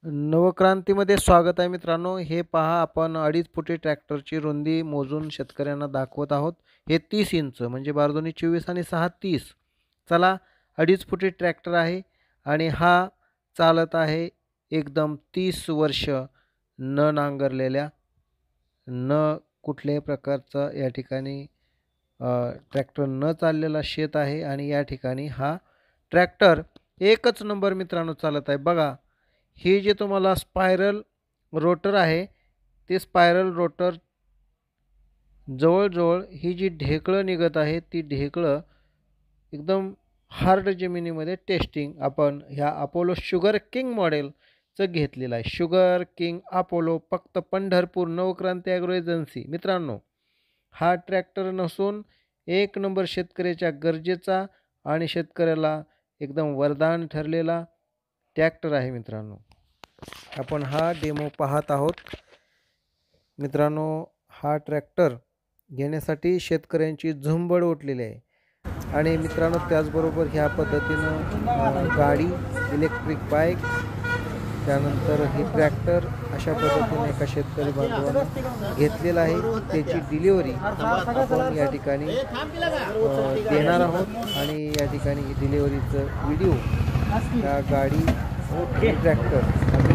नवक्रांतीमध्ये स्वागत आहे मित्रांनो. हे पहा, आपण 2.5 फुटी ट्रॅक्टरची रुंदी मोजून शेतकऱ्यांना दाखवत आहोत. हे 30 इंच म्हणजे 12 24 आणि 6 30. चला, 2.5 फुटी ट्रॅक्टर आहे आणि हा चालत आहे एकदम 30 वर्ष न नांगरलेल्या, न कुठल्याही प्रकारचा या ठिकाणी ट्रॅक्टर न चाललेला शेत आहे. आणि या ठिकाणी हा ट्रॅक्टर एकच नंबर मित्रांनो चालत आहे. बघा, हे जे तुम्हाला स्पायरल रोटर आहे, ते स्पायरल रोटर जवळजवळ ही जी ढेकळं निघत आहे, ती ढेकळं एकदम हार्ड जमिनीमध्ये टेस्टिंग आपण ह्या अपोलो शुगर किंग मॉडेलचं घेतलेलं आहे. शुगर किंग अपोलो, फक्त पंढरपूर, नवक्रांती ॲग्रो एजन्सी. मित्रांनो, हा ट्रॅक्टर नसून एक नंबर शेतकऱ्याच्या गरजेचा आणि शेतकऱ्याला एकदम वरदान ठरलेला ट्रॅक्टर आहे मित्रांनो. आपण हा डेमो पाहत आहोत. मित्रांनो, हा ट्रॅक्टर घेण्यासाठी शेतकऱ्यांची झुंबड उठलेली आहे. आणि मित्रांनो, त्याचबरोबर ह्या पद्धतीनं गाडी, इलेक्ट्रिक बाईक, त्यानंतर हे ट्रॅक्टर अशा पद्धतीने एका शेतकरी बांधवांना घेतलेला आहे. त्याची डिलिव्हरी आपण या ठिकाणी देणार आहोत. आणि या ठिकाणी डिलिव्हरीचं व्हिडिओ, त्या गाडी ट्रॅक्टर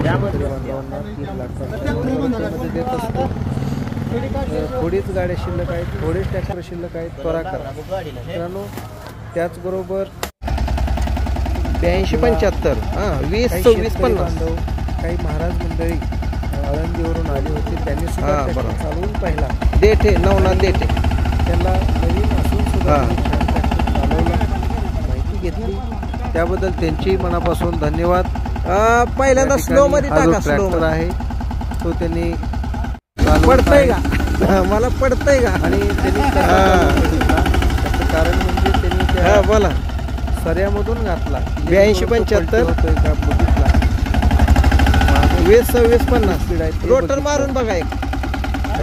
बांधवांना 3 लाखांमध्ये देत असतो. थोडीच गाड्या शिल्लक आहेत, थोडेच ट्रॅक्टर शिल्लक आहेत, त्वरा करा मित्रांनो. त्याचबरोबर 82 75 20 26 50 काही महाराज मंडळी आळंदीवरून आली होती, त्यांनी सुद्धा चालवून पाहिला. देठे नवनाथ देठे, त्यांना नवीन असून सुद्धा चालवला, माहिती घेतली, त्याबद्दल त्यांची मनापासून धन्यवाद. पहिल्यांदा स्लो मध्ये टाका. ट्रॅक्टर आहे तो त्यांनी पडतंय का, मला पडतंय का. आणि त्यांनी त्याचं कारण म्हणजे त्यांनी बोला सऱ्यामधून घातला. 82 75 का बघितला, 20 26 50 स्पीड आहे. रोटर मारून बघा, एक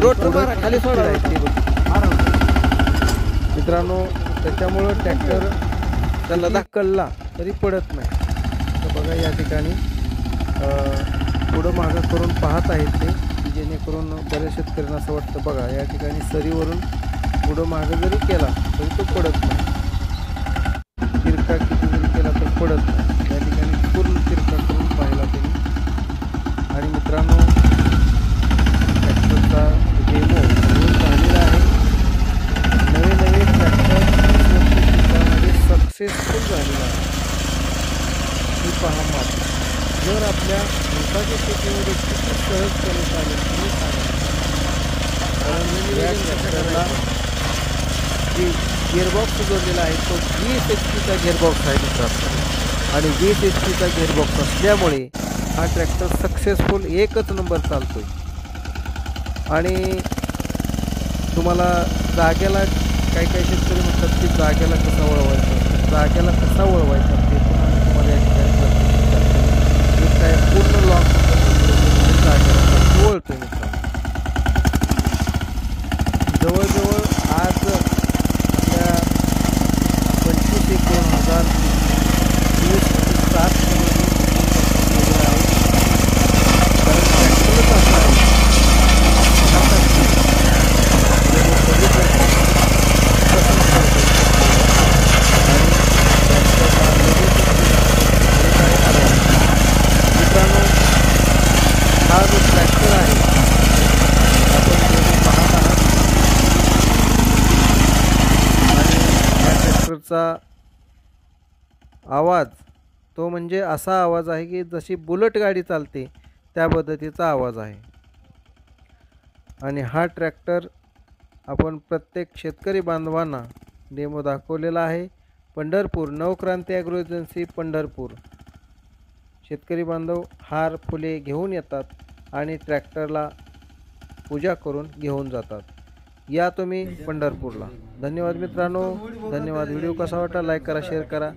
रोटर मारा, खाली सोडा. मित्रांनो, त्याच्यामुळं ट्रॅक्टर त्याला धक्कलला तरी पडत नाही. तर बघा, या ठिकाणी पुढं मागं करून पाहत आहेत ते, जेणेकरून बऱ्याच शेतकऱ्यांना असं वाटतं, बघा या ठिकाणी सरीवरून पुढं मागं जरी केला तरी तो पडत नाही. तिरका किती जरी केला तर पडत नाही. या ठिकाणी पूर्ण तिरका करून पाहिला त्यांनी. आणि मित्रांनो, ट्रॅक्टरचा डेमो झालेला आहे. नवे नवे ट्रॅक्टर सक्सेसफुल झालेला आहे. ही पहा मात्र, जर आपल्या मोठाच्या शेतीमध्ये किती सहजपणे चालेल तुम्ही सांगा. कारण या ट्रॅक्टरला जे गिअरबॉक्स जोडलेला आहे तो 20 HP गिअरबॉक्स आहे मित्रांनो. आणि 20 HP गिअरबॉक्स असल्यामुळे हा ट्रॅक्टर सक्सेसफुल एकच नंबर चालतोय. आणि तुम्हाला जाग्याला काही काही शेतकरी म्हणतात की जाग्याला कसा वळवायचा, जाग्याला कसा वळवायचा ते पण आम्ही तुम्हाला या ठिकाणी काय पूर्ण लॉक जागेला वळतोय मित्रांनो. जवळजवळ आज आपल्या 25/1/2027 हा जो ट्रॅक्टर आहे आपण पाहत आहात. आणि या ट्रॅक्टरचा आवाज तो म्हणजे असा आवाज आहे की जशी बुलेट गाडी चालते त्या पद्धतीचा आवाज आहे. आणि हा ट्रॅक्टर आपण प्रत्येक शेतकरी बांधवांना डेमो दाखवलेला आहे. Pandharpur, Navkranti agro agency Pandharpur. शेतकरी बांधव हार फुले घेऊन येतात आणि ट्रॅक्टरला पूजा करून घेऊन जातात. या तुम्ही पंढरपूरला. धन्यवाद मित्रांनो, धन्यवाद. व्हिडिओ कसा वाटला लाईक करा, शेअर करा.